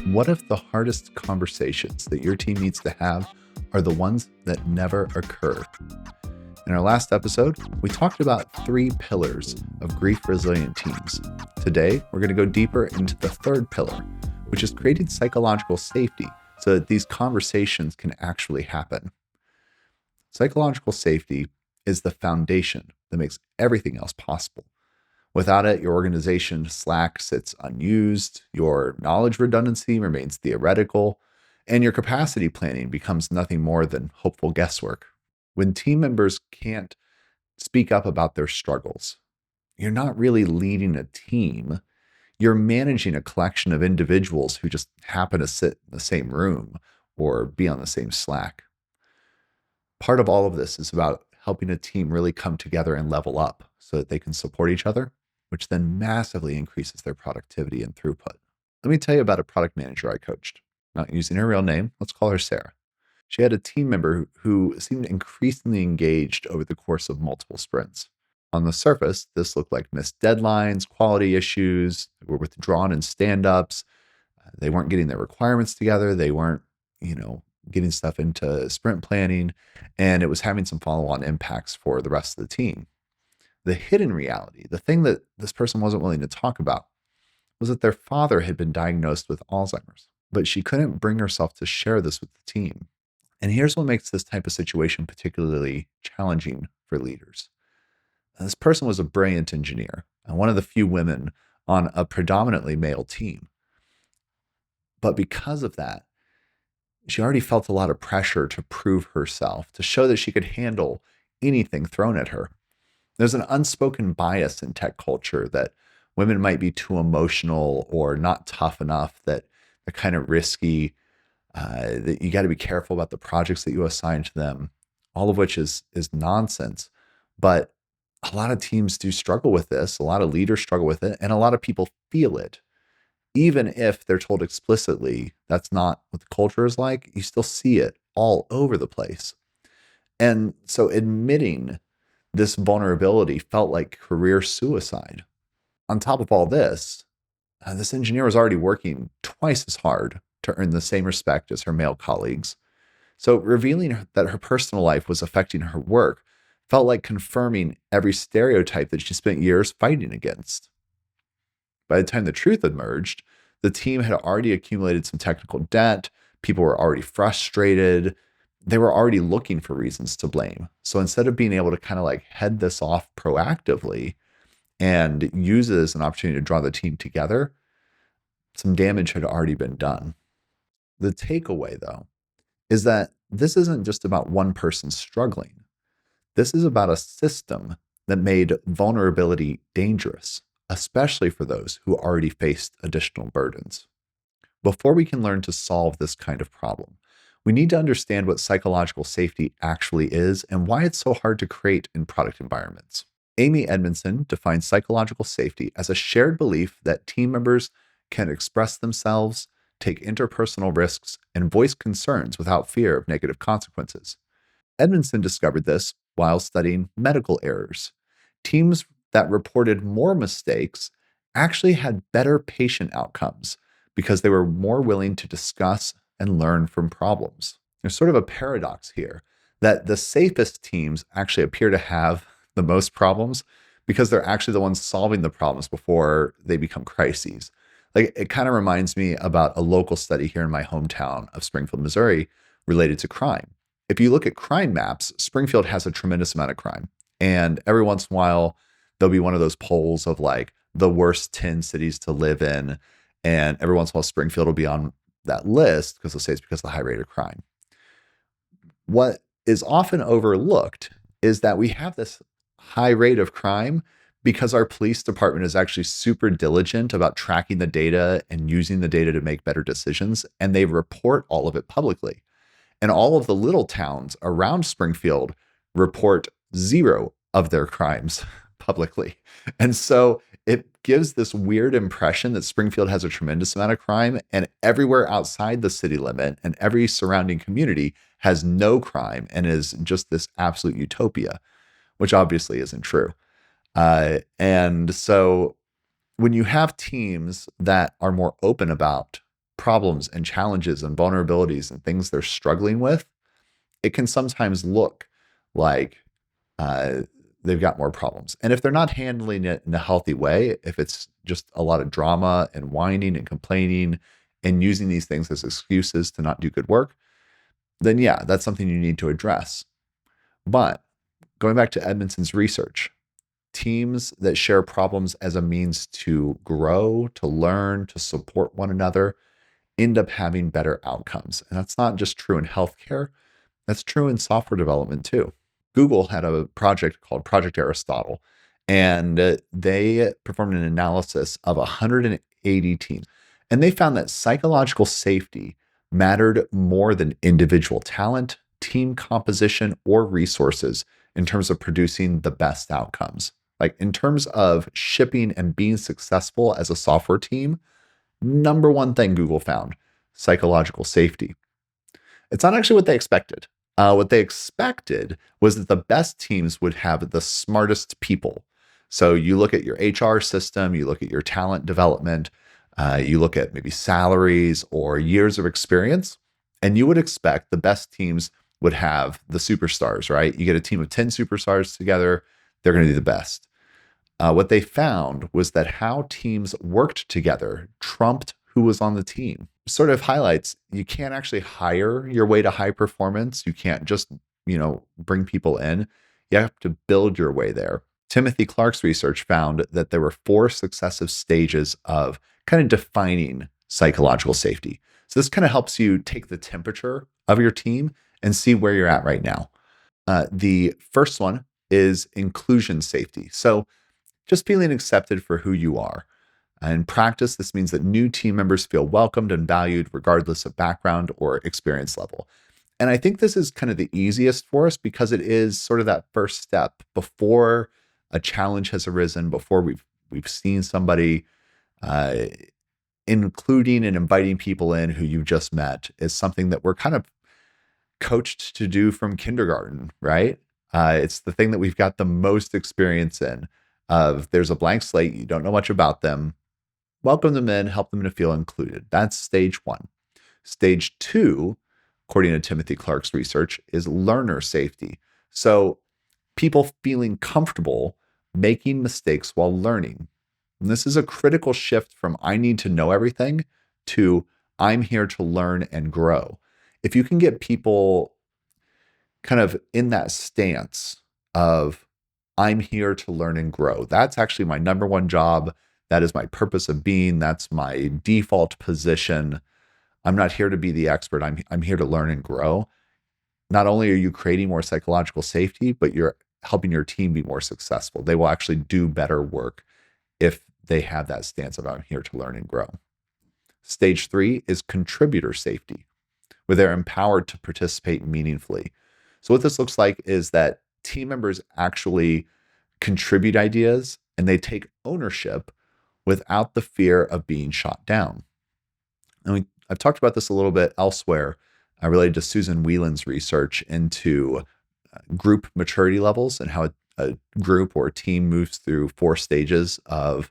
What if the hardest conversations that your team needs to have are the ones that never occur? In our last episode, we talked about 3 pillars of grief-resilient teams. Today, we're going to go deeper into the third pillar, which is creating psychological safety so that these conversations can actually happen. Psychological safety is the foundation that makes everything else possible. Without it, your organization Slack sits unused, your knowledge redundancy remains theoretical, and your capacity planning becomes nothing more than hopeful guesswork. When team members can't speak up about their struggles, you're not really leading a team. You're managing a collection of individuals who just happen to sit in the same room or be on the same Slack. Part of all of this is about helping a team really come together and level up so that they can support each other, which then massively increases their productivity and throughput. Let me tell you about a product manager I coached. Not using her real name, let's call her Sarah. She had a team member who seemed increasingly engaged over the course of multiple sprints. On the surface, this looked like missed deadlines, quality issues, they were withdrawn in stand-ups, they weren't getting their requirements together, they weren't, getting stuff into sprint planning, and it was having some follow-on impacts for the rest of the team. The hidden reality, the thing that this person wasn't willing to talk about, was that their father had been diagnosed with Alzheimer's, but she couldn't bring herself to share this with the team. And here's what makes this type of situation particularly challenging for leaders. This person was a brilliant engineer and one of the few women on a predominantly male team. But because of that, she already felt a lot of pressure to prove herself, to show that she could handle anything thrown at her. There's an unspoken bias in tech culture that women might be too emotional or not tough enough, that they're kind of risky, that you got to be careful about the projects that you assign to them, all of which is nonsense. But a lot of teams do struggle with this. A lot of leaders struggle with it, and a lot of people feel it. Even if they're told explicitly that's not what the culture is like, you still see it all over the place. And so admitting this vulnerability felt like career suicide. On top of all this, this engineer was already working twice as hard to earn the same respect as her male colleagues. So revealing that her personal life was affecting her work felt like confirming every stereotype that she spent years fighting against. By the time the truth emerged, the team had already accumulated some technical debt. People were already frustrated. They were already looking for reasons to blame. So instead of being able to kind of like head this off proactively and use it as an opportunity to draw the team together, some damage had already been done. The takeaway, though, is that this isn't just about one person struggling. This is about a system that made vulnerability dangerous, especially for those who already faced additional burdens. Before we can learn to solve this kind of problem, we need to understand what psychological safety actually is and why it's so hard to create in product environments. Amy Edmondson defines psychological safety as a shared belief that team members can express themselves, take interpersonal risks, and voice concerns without fear of negative consequences. Edmondson discovered this while studying medical errors. Teams that reported more mistakes actually had better patient outcomes because they were more willing to discuss and learn from problems. There's sort of a paradox here that the safest teams actually appear to have the most problems because they're actually the ones solving the problems before they become crises. Like, it kind of reminds me about a local study here in my hometown of Springfield, Missouri, related to crime. If you look at crime maps, Springfield has a tremendous amount of crime. And every once in a while, there'll be one of those polls of like the worst 10 cities to live in. And every once in a while, Springfield will be on that list because they'll say it's because of the high rate of crime. What is often overlooked is that we have this high rate of crime because our police department is actually super diligent about tracking the data and using the data to make better decisions, and they report all of it publicly. And all of the little towns around Springfield report zero of their crimes publicly. And so it gives this weird impression that Springfield has a tremendous amount of crime, and everywhere outside the city limit and every surrounding community has no crime and is just this absolute utopia, which obviously isn't true. And so when you have teams that are more open about problems and challenges and vulnerabilities and things they're struggling with, it can sometimes look like uh, they've got more problems. And if they're not handling it in a healthy way, if it's just a lot of drama and whining and complaining and using these things as excuses to not do good work, then yeah, that's something you need to address. But going back to Edmondson's research, teams that share problems as a means to grow, to learn, to support one another end up having better outcomes. And that's not just true in healthcare, that's true in software development too. Google had a project called Project Aristotle, and they performed an analysis of 180 teams. And they found that psychological safety mattered more than individual talent, team composition, or resources in terms of producing the best outcomes. Like in terms of shipping and being successful as a software team, number one thing Google found, psychological safety. It's not actually what they expected. What they expected was that the best teams would have the smartest people. So you look at your HR system, you look at your talent development, you look at maybe salaries or years of experience, and you would expect the best teams would have the superstars, right? You get a team of 10 superstars together, they're going to be the best. What they found was that how teams worked together trumped who was on the team. Sort of highlights you can't actually hire your way to high performance. You can't just, bring people in. You have to build your way there. Timothy Clark's research found that there were 4 successive stages of kind of defining psychological safety. So this kind of helps you take the temperature of your team and see where you're at right now. The first one is inclusion safety. So just feeling accepted for who you are. In practice, this means that new team members feel welcomed and valued regardless of background or experience level. And I think this is kind of the easiest for us because it is sort of that first step before a challenge has arisen, before we've seen somebody. Including and inviting people in who you just met is something that we're kind of coached to do from kindergarten, right? It's the thing that we've got the most experience in. Of there's a blank slate, you don't know much about them. Welcome them in, help them to feel included. That's stage 1. Stage 2, according to Timothy Clark's research, is learner safety. So people feeling comfortable making mistakes while learning. And this is a critical shift from I need to know everything to I'm here to learn and grow. If you can get people kind of in that stance of I'm here to learn and grow. That's actually my number one job. That is my purpose of being. That's my default position. I'm not here to be the expert. I'm here to learn and grow. Not only are you creating more psychological safety, but you're helping your team be more successful. They will actually do better work if they have that stance of I'm here to learn and grow. Stage 3 is contributor safety, where they're empowered to participate meaningfully. So what this looks like is that team members actually contribute ideas and they take ownership without the fear of being shot down. And I've talked about this a little bit elsewhere related to Susan Whelan's research into group maturity levels and how a group or a team moves through 4 stages of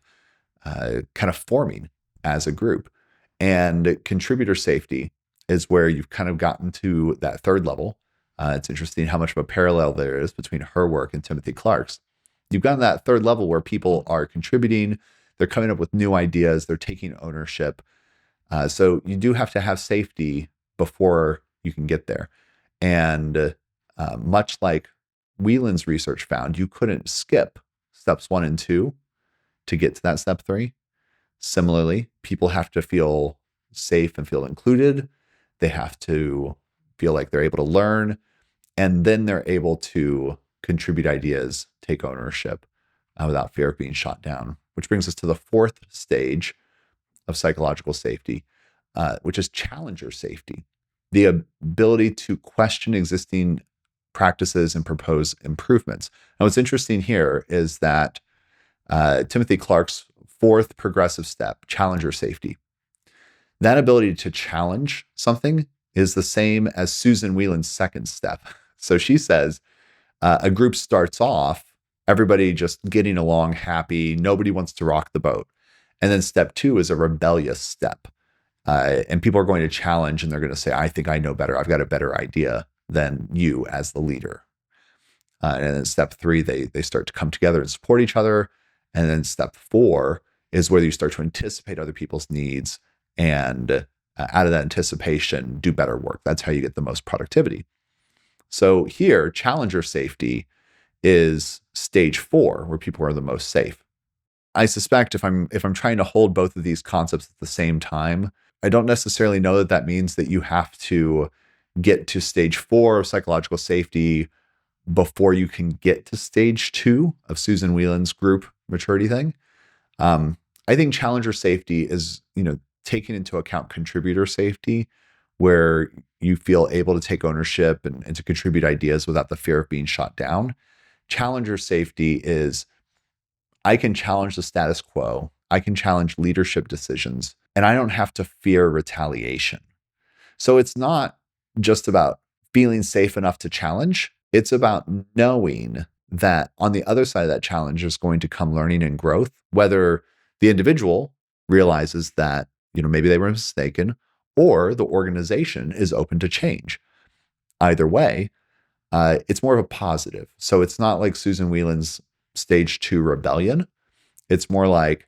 kind of forming as a group. And contributor safety is where you've kind of gotten to that 3rd level. It's interesting how much of a parallel there is between her work and Timothy Clark's. You've gotten that 3rd level where people are contributing, they're coming up with new ideas, they're taking ownership. So you do have to have safety before you can get there. And much like Whelan's research found, you couldn't skip steps 1 and 2 to get to that step 3. Similarly, people have to feel safe and feel included. They have to feel like they're able to learn, and then they're able to contribute ideas, take ownership without fear of being shot down, which brings us to the 4th stage of psychological safety, which is challenger safety, the ability to question existing practices and propose improvements. Now, what's interesting here is that Timothy Clark's 4th progressive step, challenger safety, that ability to challenge something is the same as Susan Whelan's 2nd step. So she says a group starts off, everybody just getting along happy, nobody wants to rock the boat. And then step 2 is a rebellious step. And people are going to challenge and they're going to say, I think I know better. I've got a better idea than you as the leader. And then step 3, they start to come together and support each other. And then step 4 is where you start to anticipate other people's needs and out of that anticipation, do better work. That's how you get the most productivity. So here, challenger safety is stage 4, where people are the most safe. I suspect if I'm trying to hold both of these concepts at the same time, I don't necessarily know that means that you have to get to stage 4 of psychological safety before you can get to stage 2 of Susan Whelan's group maturity thing. I think challenger safety is, taking into account contributor safety, where you feel able to take ownership and to contribute ideas without the fear of being shot down. Challenger safety is, I can challenge the status quo, I can challenge leadership decisions, and I don't have to fear retaliation. So it's not just about feeling safe enough to challenge. It's about knowing that on the other side of that challenge is going to come learning and growth, whether the individual realizes that, maybe they were mistaken, or the organization is open to change. Either way, it's more of a positive. So it's not like Susan Whelan's stage 2 rebellion. It's more like,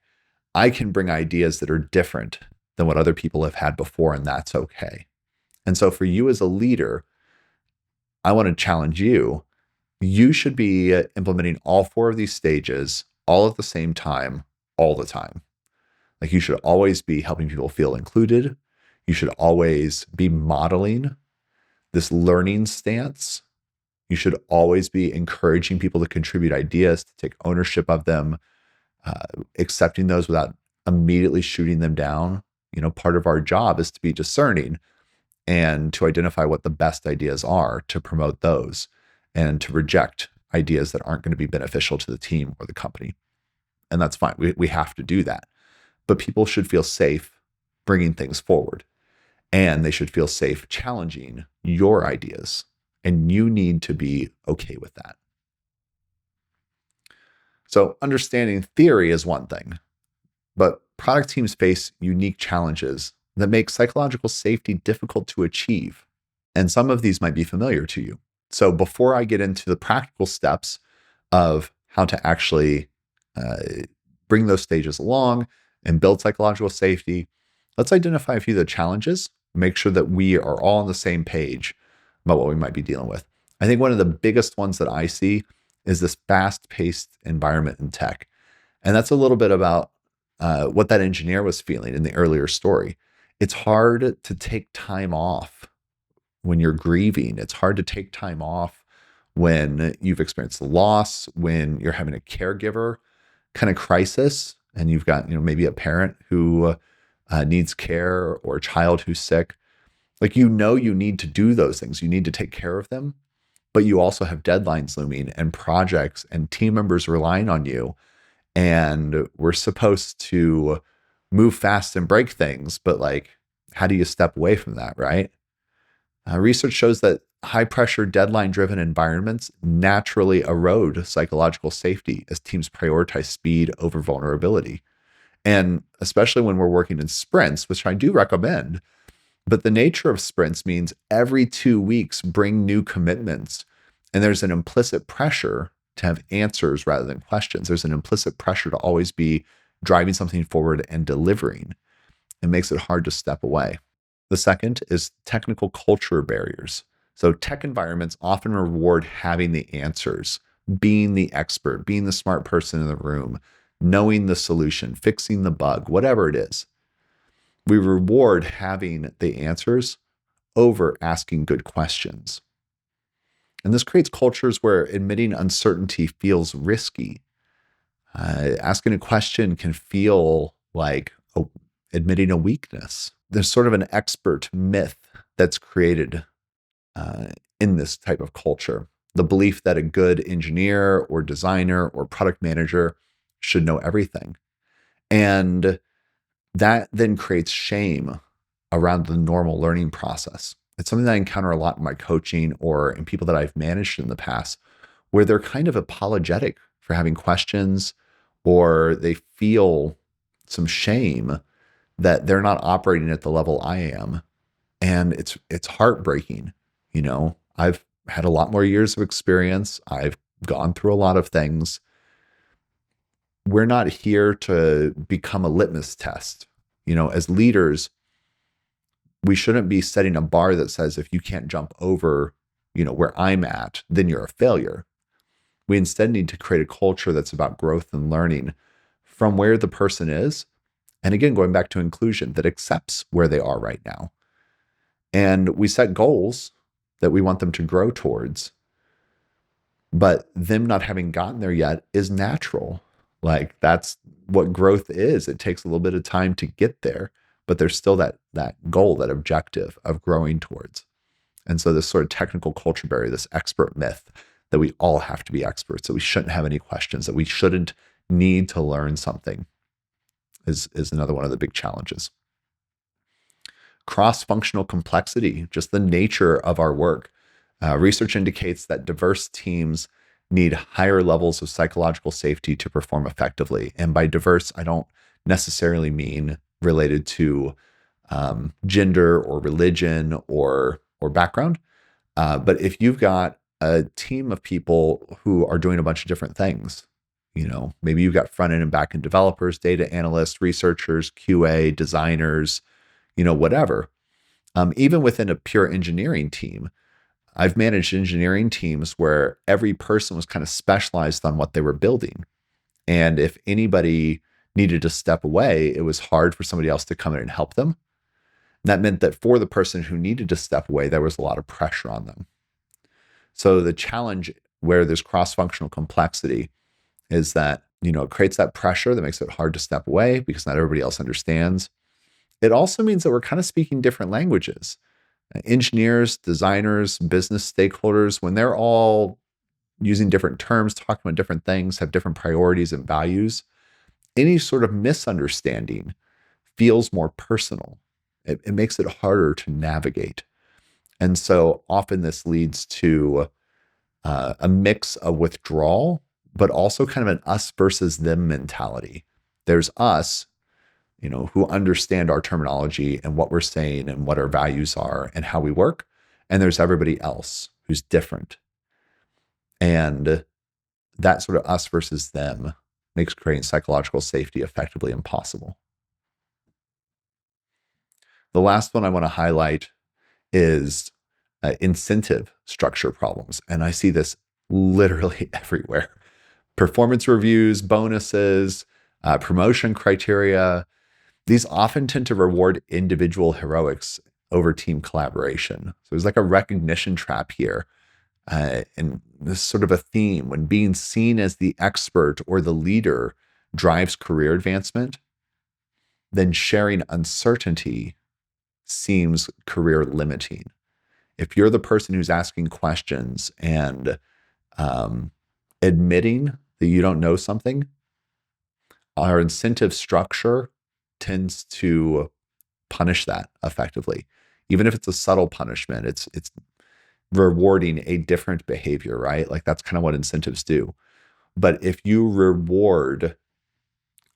I can bring ideas that are different than what other people have had before, and that's okay. And so for you as a leader, I want to challenge you. You should be implementing all 4 of these stages all at the same time, all the time. Like, you should always be helping people feel included. You should always be modeling this learning stance. You should always be encouraging people to contribute ideas, to take ownership of them, accepting those without immediately shooting them down. Part of our job is to be discerning and to identify what the best ideas are, to promote those, and to reject ideas that aren't going to be beneficial to the team or the company. And that's fine. We have to do that. But people should feel safe bringing things forward, and they should feel safe challenging your ideas. And you need to be okay with that. So understanding theory is one thing, but product teams face unique challenges that make psychological safety difficult to achieve. And some of these might be familiar to you. So before I get into the practical steps of how to actually bring those stages along and build psychological safety, let's identify a few of the challenges, make sure that we are all on the same page about what we might be dealing with. I think one of the biggest ones that I see is this fast-paced environment in tech. And that's a little bit about what that engineer was feeling in the earlier story. It's hard to take time off when you're grieving. It's hard to take time off when you've experienced loss, when you're having a caregiver kind of crisis, and you've got, maybe a parent who needs care or a child who's sick. Like, you need to do those things. You need to take care of them, but you also have deadlines looming and projects and team members relying on you. And we're supposed to move fast and break things, but how do you step away from that, right? Research shows that high-pressure, deadline-driven environments naturally erode psychological safety as teams prioritize speed over vulnerability. And especially when we're working in sprints, which I do recommend, but the nature of sprints means every 2 weeks bring new commitments. And there's an implicit pressure to have answers rather than questions. There's an implicit pressure to always be driving something forward and delivering. It makes it hard to step away. The second is technical culture barriers. So tech environments often reward having the answers, being the expert, being the smart person in the room, knowing the solution, fixing the bug, whatever it is. We reward having the answers over asking good questions. And this creates cultures where admitting uncertainty feels risky. Asking a question can feel like admitting a weakness. There's sort of an expert myth that's created in this type of culture. The belief that a good engineer or designer or product manager should know everything. And that then creates shame around the normal learning process. It's something that I encounter a lot in my coaching or in people that I've managed in the past, where they're kind of apologetic for having questions, or they feel some shame that they're not operating at the level I am. And it's heartbreaking. I've had a lot more years of experience. I've gone through a lot of things. We're not here to become a litmus test. As leaders, we shouldn't be setting a bar that says if you can't jump over, where I'm at, then you're a failure. We instead need to create a culture that's about growth and learning from where the person is. And again, going back to inclusion, that accepts where they are right now. And we set goals that we want them to grow towards. But them not having gotten there yet is natural. Like, that's what growth is. It takes a little bit of time to get there, but there's still that goal, that objective of growing towards. And so this sort of technical culture barrier, this expert myth that we all have to be experts, that we shouldn't have any questions, that we shouldn't need to learn something is another one of the big challenges. Cross-functional complexity, just the nature of our work. Research indicates that diverse teams need higher levels of psychological safety to perform effectively. And by diverse, I don't necessarily mean related to gender or religion or background. But if you've got a team of people who are doing a bunch of different things, maybe you've got front end and back end developers, data analysts, researchers, QA, designers, whatever. Even within a pure engineering team, I've managed engineering teams where every person was kind of specialized on what they were building. And if anybody needed to step away, it was hard for somebody else to come in and help them. And that meant that for the person who needed to step away, there was a lot of pressure on them. So the challenge where there's cross-functional complexity is that, it creates that pressure that makes it hard to step away because not everybody else understands. It also means that we're kind of speaking different languages. Engineers, designers, business stakeholders, when they're all using different terms, talking about different things, have different priorities and values, any sort of misunderstanding feels more personal. It makes it harder to navigate. And so often this leads to a mix of withdrawal, but also kind of an us versus them mentality. There's us, who understand our terminology and what we're saying and what our values are and how we work. And there's everybody else who's different. And that sort of us versus them makes creating psychological safety effectively impossible. The last one I want to highlight is incentive structure problems. And I see this literally everywhere. Performance reviews, bonuses, promotion criteria. These often tend to reward individual heroics over team collaboration. So there's like a recognition trap here. And this is sort of a theme. When being seen as the expert or the leader drives career advancement, then sharing uncertainty seems career limiting. If you're the person who's asking questions and admitting that you don't know something, our incentive structure tends to punish that effectively. Even if it's a subtle punishment, it's rewarding a different behavior, right? Like, that's kind of what incentives do. But if you reward,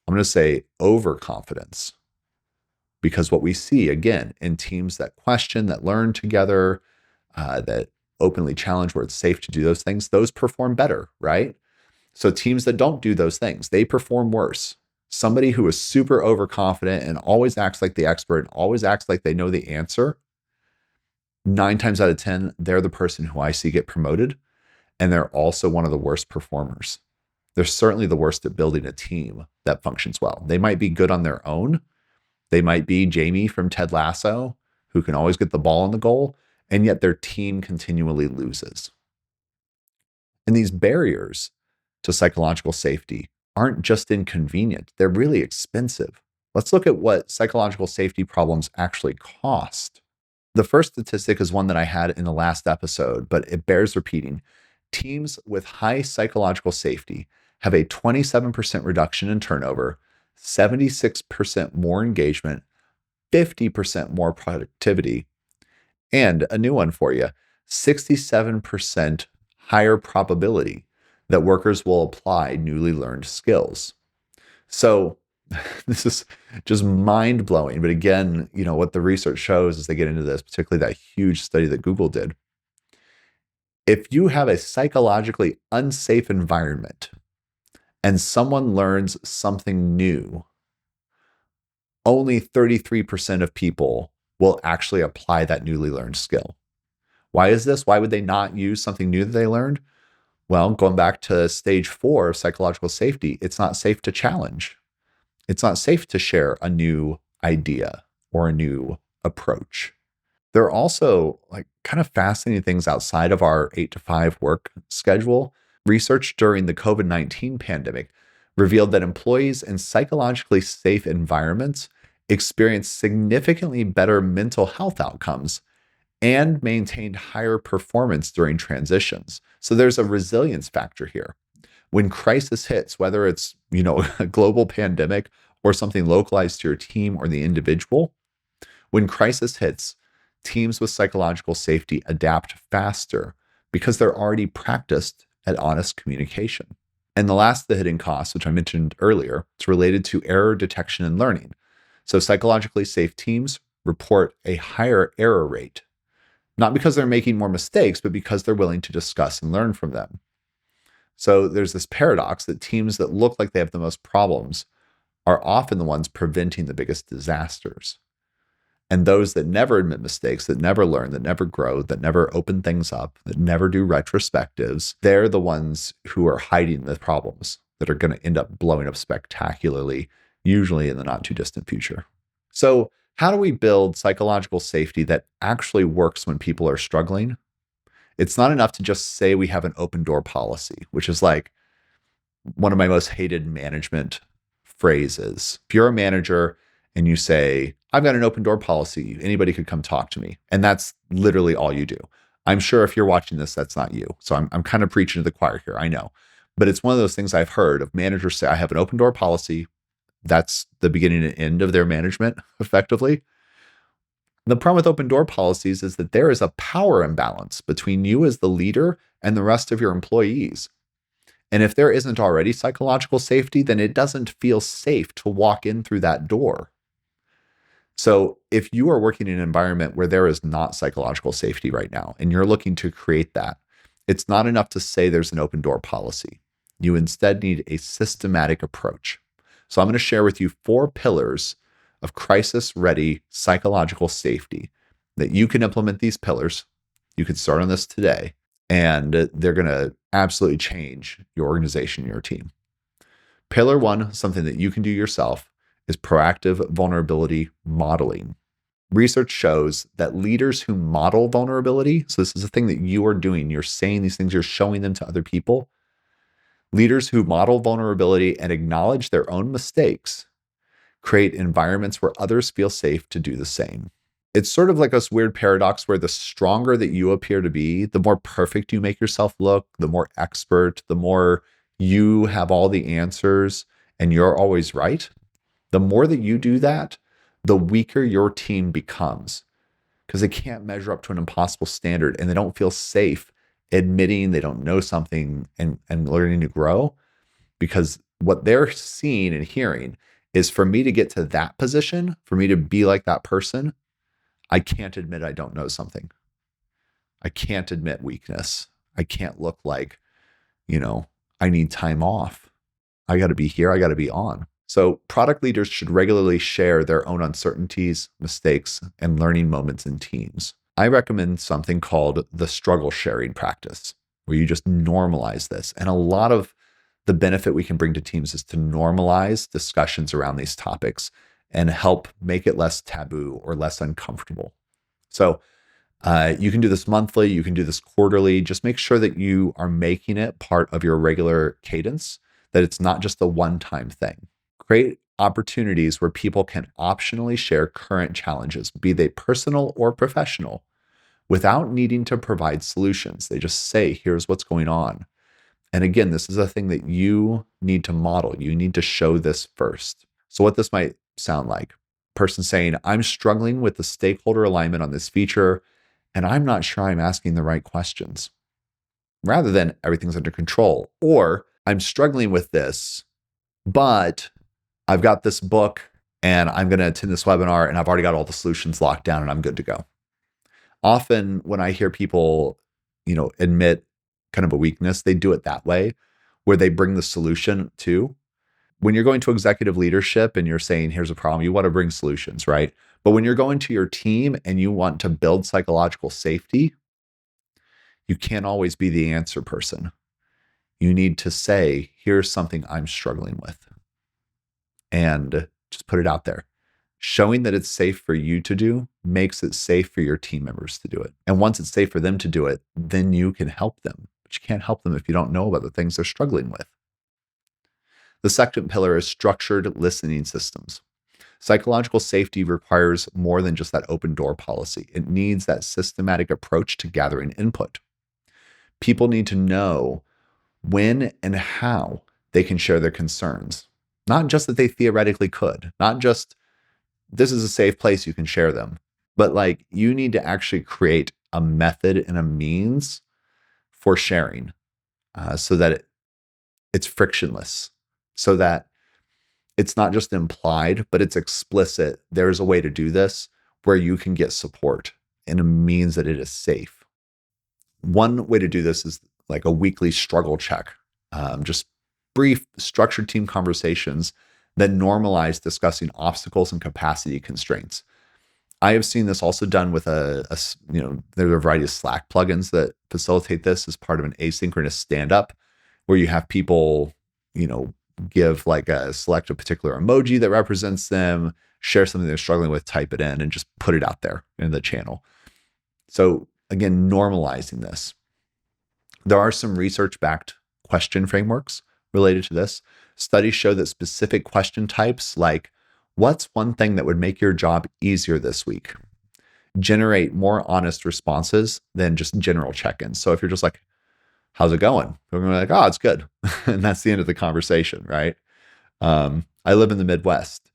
I'm going to say, overconfidence, because what we see again in teams that question, that learn together, that openly challenge, where it's safe to do those things, those perform better, right? So teams that don't do those things, they perform worse. Somebody who is super overconfident and always acts like the expert and always acts like they know the answer, 9 times out of 10, they're the person who I see get promoted. And they're also one of the worst performers. They're certainly the worst at building a team that functions well. They might be good on their own. They might be Jamie from Ted Lasso, who can always get the ball in the goal, and yet their team continually loses. And these barriers to psychological safety aren't just inconvenient, they're really expensive. Let's look at what psychological safety problems actually cost. The first statistic is one that I had in the last episode, but it bears repeating. Teams with high psychological safety have a 27% reduction in turnover, 76% more engagement, 50% more productivity, and a new one for you, 67% higher probability that workers will apply newly learned skills. So This is just mind blowing. But again, what the research shows as they get into this, particularly that huge study that Google did, if you have a psychologically unsafe environment and someone learns something new, only 33% of people will actually apply that newly learned skill. Why is this? Why would they not use something new that they learned? Well, going back to stage 4 of psychological safety, it's not safe to challenge. It's not safe to share a new idea or a new approach. There are also kind of fascinating things outside of our 8 to 5 work schedule. Research during the COVID-19 pandemic revealed that employees in psychologically safe environments experienced significantly better mental health outcomes and maintained higher performance during transitions. So there's a resilience factor here. When crisis hits, whether it's, a global pandemic or something localized to your team or the individual, when crisis hits, teams with psychological safety adapt faster because they're already practiced at honest communication. And the last of the hidden costs, which I mentioned earlier, is related to error detection and learning. So psychologically safe teams report a higher error rate, not because they're making more mistakes, but because they're willing to discuss and learn from them. So there's this paradox that teams that look like they have the most problems are often the ones preventing the biggest disasters. And those that never admit mistakes, that never learn, that never grow, that never open things up, that never do retrospectives, they're the ones who are hiding the problems that are going to end up blowing up spectacularly, usually in the not too distant future. So, how do we build psychological safety that actually works when people are struggling? It's not enough to just say we have an open door policy, which is like one of my most hated management phrases. If you're a manager and you say, I've got an open door policy, anybody could come talk to me. And that's literally all you do. I'm sure if you're watching this, that's not you. So I'm kind of preaching to the choir here, I know. But it's one of those things I've heard of managers say, I have an open door policy. That's the beginning and end of their management, effectively. The problem with open door policies is that there is a power imbalance between you as the leader and the rest of your employees. And if there isn't already psychological safety, then it doesn't feel safe to walk in through that door. So if you are working in an environment where there is not psychological safety right now, and you're looking to create that, it's not enough to say there's an open door policy. You instead need a systematic approach. So I'm going to share with you 4 pillars of crisis-ready psychological safety that you can implement these pillars. You can start on this today, and they're going to absolutely change your organization, your team. Pillar 1, something that you can do yourself, is proactive vulnerability modeling. Research shows that leaders who model vulnerability, so this is a thing that you are doing, you're saying these things, you're showing them to other people. Leaders who model vulnerability and acknowledge their own mistakes create environments where others feel safe to do the same. It's sort of like this weird paradox where the stronger that you appear to be, the more perfect you make yourself look, the more expert, the more you have all the answers and you're always right. The more that you do that, the weaker your team becomes because they can't measure up to an impossible standard and they don't feel safe admitting they don't know something and learning to grow, because what they're seeing and hearing is, for me to get to that position, for me to be like that person, I can't admit I don't know something. I can't admit weakness. I can't look like, I need time off. I got to be here. I got to be on. So product leaders should regularly share their own uncertainties, mistakes, and learning moments in teams. I recommend something called the struggle sharing practice, where you just normalize this. And a lot of the benefit we can bring to teams is to normalize discussions around these topics and help make it less taboo or less uncomfortable. So you can do this monthly, you can do this quarterly. Just make sure that you are making it part of your regular cadence, that it's not just a one-time thing. Create opportunities where people can optionally share current challenges, be they personal or professional, without needing to provide solutions. They just say, here's what's going on. And again, this is a thing that you need to model. You need to show this first. So what this might sound like: person saying, I'm struggling with the stakeholder alignment on this feature, and I'm not sure I'm asking the right questions. Rather than everything's under control. Or I'm struggling with this, but I've got this book and I'm going to attend this webinar and I've already got all the solutions locked down and I'm good to go. Often when I hear people, admit kind of a weakness, they do it that way, where they bring the solution to. When you're going to executive leadership and you're saying, here's a problem, you want to bring solutions, right? But when you're going to your team and you want to build psychological safety, you can't always be the answer person. You need to say, here's something I'm struggling with, and just put it out there. Showing that it's safe for you to do makes it safe for your team members to do it. And once it's safe for them to do it, then you can help them. But you can't help them if you don't know about the things they're struggling with. The second pillar is structured listening systems. Psychological safety requires more than just that open door policy. It needs that systematic approach to gathering input. People need to know when and how they can share their concerns. Not just that they theoretically could, not just this is a safe place you can share them, but like you need to actually create a method and a means for sharing so that it's frictionless, so that it's not just implied, but it's explicit. There's a way to do this where you can get support and it means that it is safe. One way to do this is like a weekly struggle check, just brief structured team conversations that normalize discussing obstacles and capacity constraints. I have seen this also done with there's a variety of Slack plugins that facilitate this as part of an asynchronous stand-up where you have people, give like select a particular emoji that represents them, share something they're struggling with, type it in, and just put it out there in the channel. So again, normalizing this. There are some research-backed question frameworks related to this. Studies show that specific question types like, what's one thing that would make your job easier this week, generate more honest responses than just general check-ins. So if you're just like, how's it going? We're going to be like, oh, it's good. And that's the end of the conversation, right? I live in the Midwest.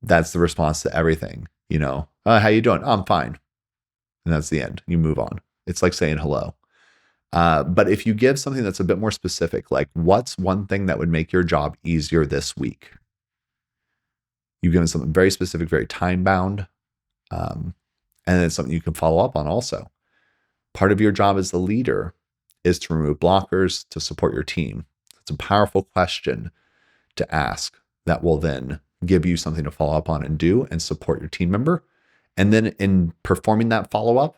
That's the response to everything, oh, how you doing? Oh, I'm fine. And that's the end. You move on. It's like saying hello. But if you give something that's a bit more specific, like what's one thing that would make your job easier this week? You've given something very specific, very time bound, and it's something you can follow up on also. Part of your job as the leader is to remove blockers to support your team. It's a powerful question to ask that will then give you something to follow up on and do and support your team member. And then in performing that follow-up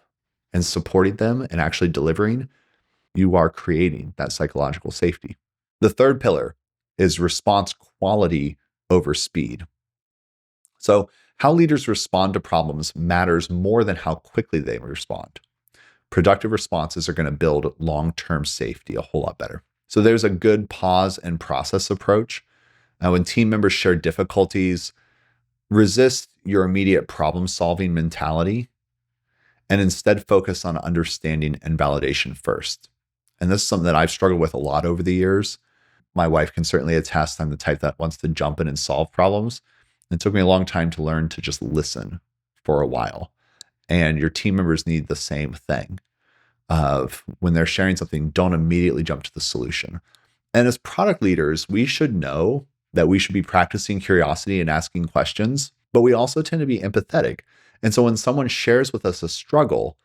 and supporting them and actually delivering, you are creating that psychological safety. The third pillar is response quality over speed. So how leaders respond to problems matters more than how quickly they respond. Productive responses are going to build long-term safety a whole lot better. So there's a good pause and process approach. When team members share difficulties, resist your immediate problem-solving mentality and instead focus on understanding and validation first. And this is something that I've struggled with a lot over the years. My wife can certainly attest. I'm the type that wants to jump in and solve problems. It took me a long time to learn to just listen for a while. And your team members need the same thing. Of when they're sharing something, don't immediately jump to the solution. And as product leaders, we should know that we should be practicing curiosity and asking questions, but we also tend to be empathetic. And so when someone shares with us a struggle,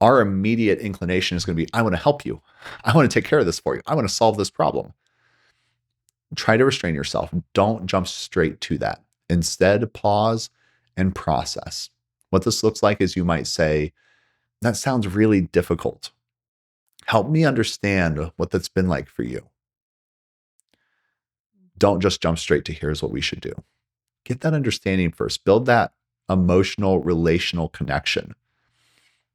our immediate inclination is going to be, I want to help you. I want to take care of this for you. I want to solve this problem. Try to restrain yourself. Don't jump straight to that. Instead, pause and process. What this looks like is you might say, that sounds really difficult. Help me understand what that's been like for you. Don't just jump straight to here's what we should do. Get that understanding first. Build that emotional, relational connection.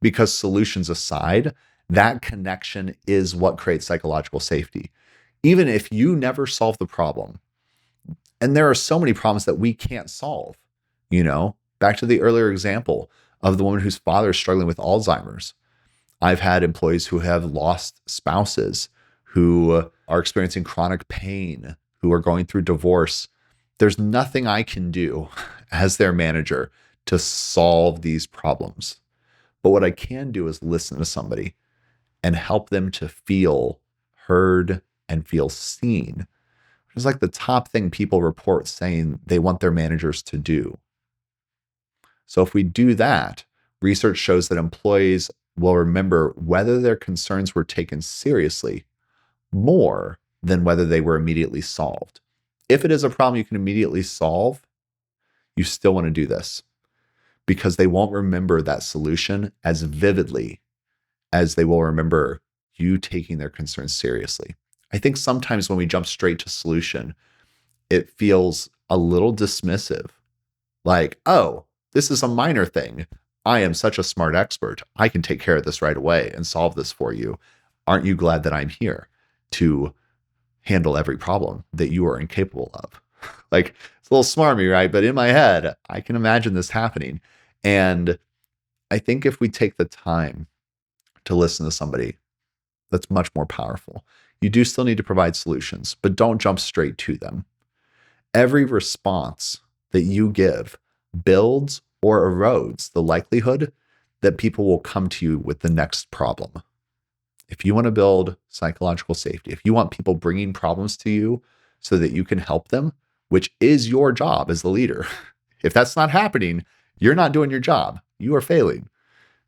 Because solutions aside, that connection is what creates psychological safety. Even if you never solve the problem, and there are so many problems that we can't solve, back to the earlier example of the woman whose father is struggling with Alzheimer's. I've had employees who have lost spouses, who are experiencing chronic pain, who are going through divorce. There's nothing I can do as their manager to solve these problems. But what I can do is listen to somebody and help them to feel heard and feel seen, It's like the top thing people report saying they want their managers to do. So if we do that, research shows that employees will remember whether their concerns were taken seriously more than whether they were immediately solved. If it is a problem you can immediately solve, you still want to do this because they won't remember that solution as vividly as they will remember you taking their concerns seriously. I think sometimes when we jump straight to solution, it feels a little dismissive. Like, oh, this is a minor thing. I am such a smart expert. I can take care of this right away and solve this for you. Aren't you glad that I'm here to handle every problem that you are incapable of? Like, it's a little smarmy, right? But in my head, I can imagine this happening. And I think if we take the time to listen to somebody, that's much more powerful. You do still need to provide solutions, but don't jump straight to them. Every response that you give builds or erodes the likelihood that people will come to you with the next problem. If you want to build psychological safety, if you want people bringing problems to you so that you can help them, which is your job as the leader, if that's not happening, you're not doing your job. You are failing.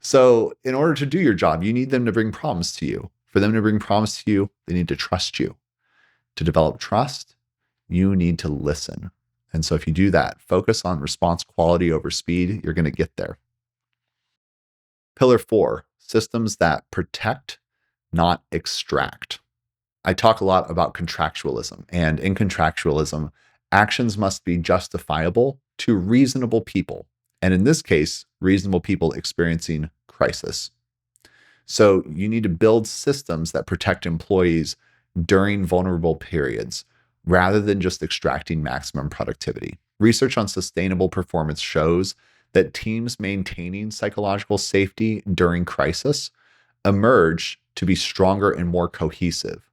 So in order to do your job, you need them to bring problems to you. For them to bring problems to you, they need to trust you. To develop trust, you need to listen. And so if you do that, focus on response quality over speed, you're going to get there. Pillar 4, systems that protect, not extract. I talk a lot about contractualism, and in contractualism, actions must be justifiable to reasonable people. And in this case, reasonable people experiencing crisis. So you need to build systems that protect employees during vulnerable periods rather than just extracting maximum productivity. Research on sustainable performance shows that teams maintaining psychological safety during crisis emerge to be stronger and more cohesive,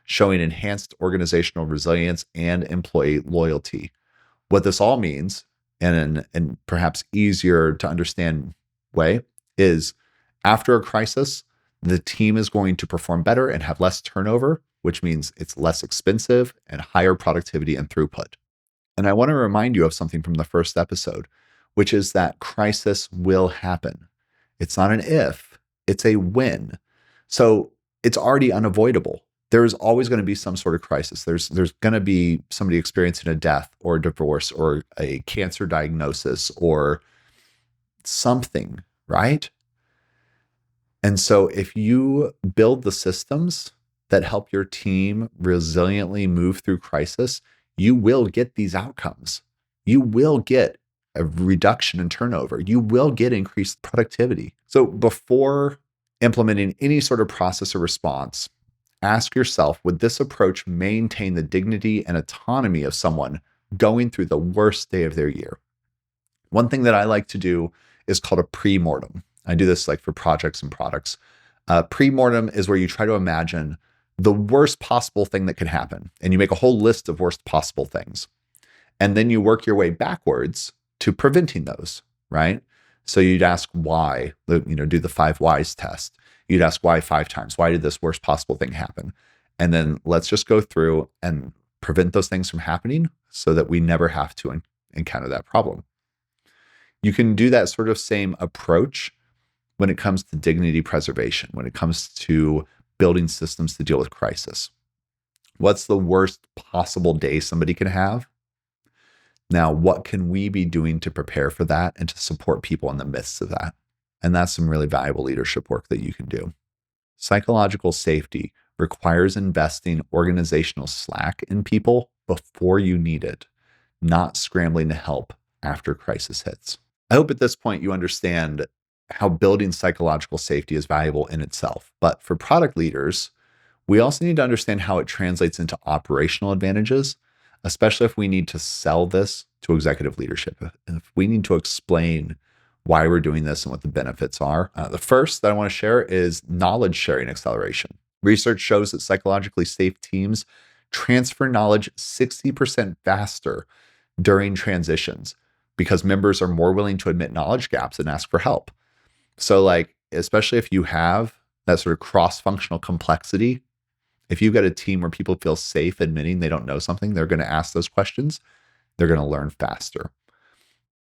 showing enhanced organizational resilience and employee loyalty. What this all means, in an perhaps easier to understand way, is after a crisis, the team is going to perform better and have less turnover, which means it's less expensive and higher productivity and throughput. And I want to remind you of something from the first episode, which is that crisis will happen. It's not an if, it's a when. So it's already unavoidable. There's always going to be some sort of crisis. There's going to be somebody experiencing a death or a divorce or a cancer diagnosis or something, right? And so if you build the systems that help your team resiliently move through crisis, you will get these outcomes. You will get a reduction in turnover. You will get increased productivity. So before implementing any sort of process or response, ask yourself, would this approach maintain the dignity and autonomy of someone going through the worst day of their year? One thing that I like to do is called a pre-mortem. I do this like for projects and products. Pre-mortem is where you try to imagine the worst possible thing that could happen, and you make a whole list of worst possible things. And then you work your way backwards to preventing those, right? So you'd ask why, do the 5 whys test. You'd ask why 5 times. Why did this worst possible thing happen? And then let's just go through and prevent those things from happening so that we never have to encounter that problem. You can do that sort of same approach when it comes to dignity preservation, when it comes to building systems to deal with crisis. What's the worst possible day somebody can have? Now, what can we be doing to prepare for that and to support people in the midst of that? And that's some really valuable leadership work that you can do. Psychological safety requires investing organizational slack in people before you need it, not scrambling to help after crisis hits. I hope at this point you understand how building psychological safety is valuable in itself. But for product leaders, we also need to understand how it translates into operational advantages, especially if we need to sell this to executive leadership. If we need to explain why we're doing this and what the benefits are. The first that I want to share is knowledge sharing acceleration. Research shows that psychologically safe teams transfer knowledge 60% faster during transitions because members are more willing to admit knowledge gaps and ask for help. So especially if you have that sort of cross-functional complexity If you've got a team where people feel safe admitting they don't know something, they're going to ask those questions. They're going to learn faster.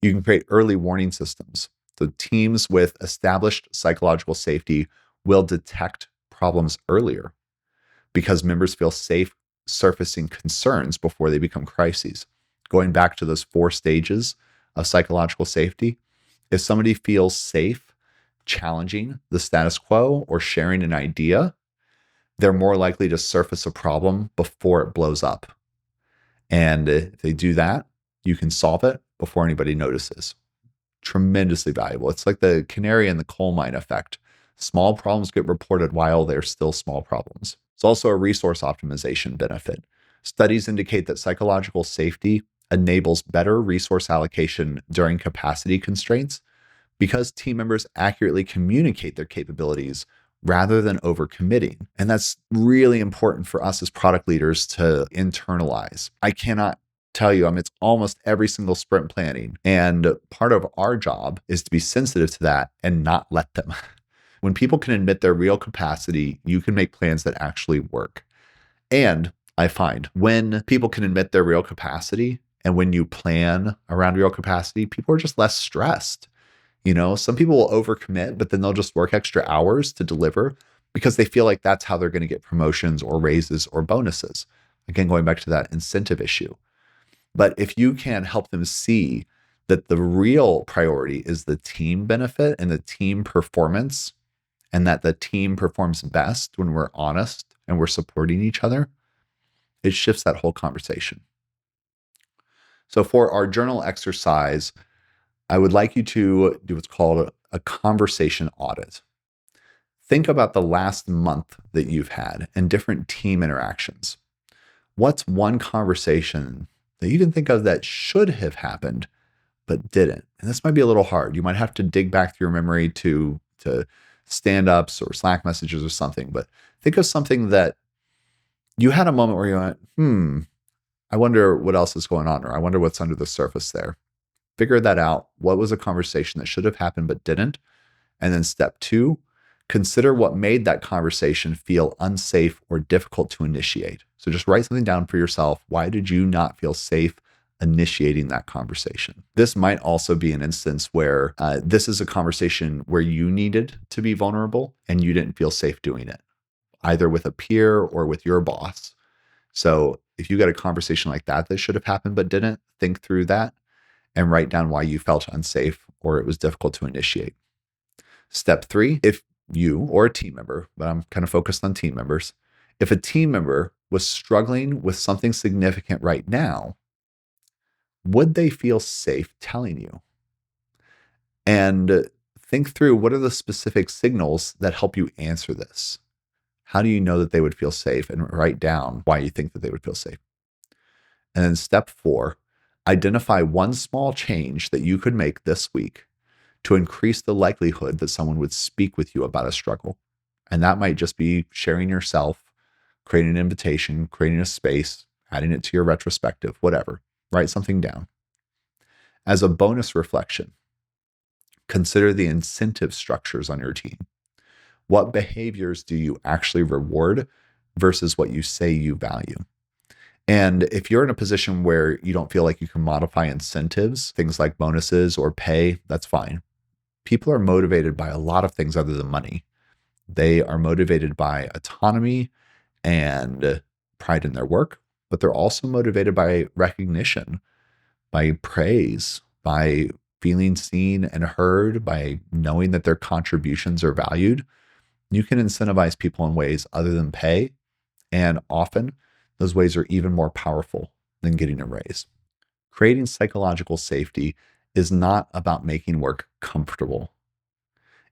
You can create early warning systems. So teams with established psychological safety will detect problems earlier because members feel safe surfacing concerns before they become crises. Going back to those 4 stages of psychological safety, if somebody feels safe challenging the status quo or sharing an idea, they're more likely to surface a problem before it blows up. And if they do that, you can solve it before anybody notices. Tremendously valuable. It's like the canary in the coal mine effect. Small problems get reported while they're still small problems. It's also a resource optimization benefit. Studies indicate that psychological safety enables better resource allocation during capacity constraints because team members accurately communicate their capabilities rather than overcommitting. And that's really important for us as product leaders to internalize. I cannot tell you, it's almost every single sprint planning. And part of our job is to be sensitive to that and not let them. When people can admit their real capacity, you can make plans that actually work. And I find when people can admit their real capacity and when you plan around real capacity, people are just less stressed. Some people will overcommit, but then they'll just work extra hours to deliver because they feel like that's how they're going to get promotions or raises or bonuses. Again, going back to that incentive issue. But if you can help them see that the real priority is the team benefit and the team performance, and that the team performs best when we're honest and we're supporting each other, it shifts that whole conversation. So for our journal exercise, I would like you to do what's called a conversation audit. Think about the last month that you've had and different team interactions. What's one conversation that you can think of that should have happened but didn't? And this might be a little hard. You might have to dig back through your memory to stand-ups or Slack messages or something, but think of something that you had a moment where you went, I wonder what else is going on, or I wonder what's under the surface there. Figure that out. What was a conversation that should have happened but didn't? And then step 2, consider what made that conversation feel unsafe or difficult to initiate. So just write something down for yourself. Why did you not feel safe initiating that conversation? This might also be an instance where this is a conversation where you needed to be vulnerable and you didn't feel safe doing it, either with a peer or with your boss. So if you got a conversation like that should have happened but didn't, think through that and write down why you felt unsafe or it was difficult to initiate. Step 3, if you or a team member, but I'm kind of focused on team members, if a team member was struggling with something significant right now, would they feel safe telling you? And think through, what are the specific signals that help you answer this? How do you know that they would feel safe? And write down why you think that they would feel safe. And then step 4, identify one small change that you could make this week to increase the likelihood that someone would speak with you about a struggle. And that might just be sharing yourself, creating an invitation, creating a space, adding it to your retrospective, whatever. Write something down. As a bonus reflection, consider the incentive structures on your team. What behaviors do you actually reward versus what you say you value? And if you're in a position where you don't feel like you can modify incentives, things like bonuses or pay, that's fine. People are motivated by a lot of things other than money. They are motivated by autonomy and pride in their work, but they're also motivated by recognition, by praise, by feeling seen and heard, by knowing that their contributions are valued. You can incentivize people in ways other than pay, and often those ways are even more powerful than getting a raise. Creating psychological safety is not about making work comfortable.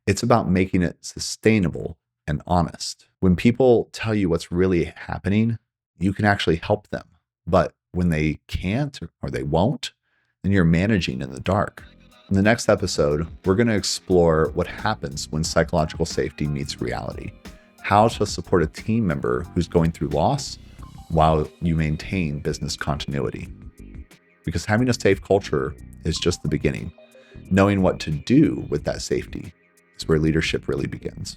It's about making it sustainable and honest. When people tell you what's really happening, you can actually help them. But when they can't or they won't, then you're managing in the dark. In the next episode, we're going to explore what happens when psychological safety meets reality, how to support a team member who's going through loss while you maintain business continuity. Because having a safe culture is just the beginning. Knowing what to do with that safety is where leadership really begins.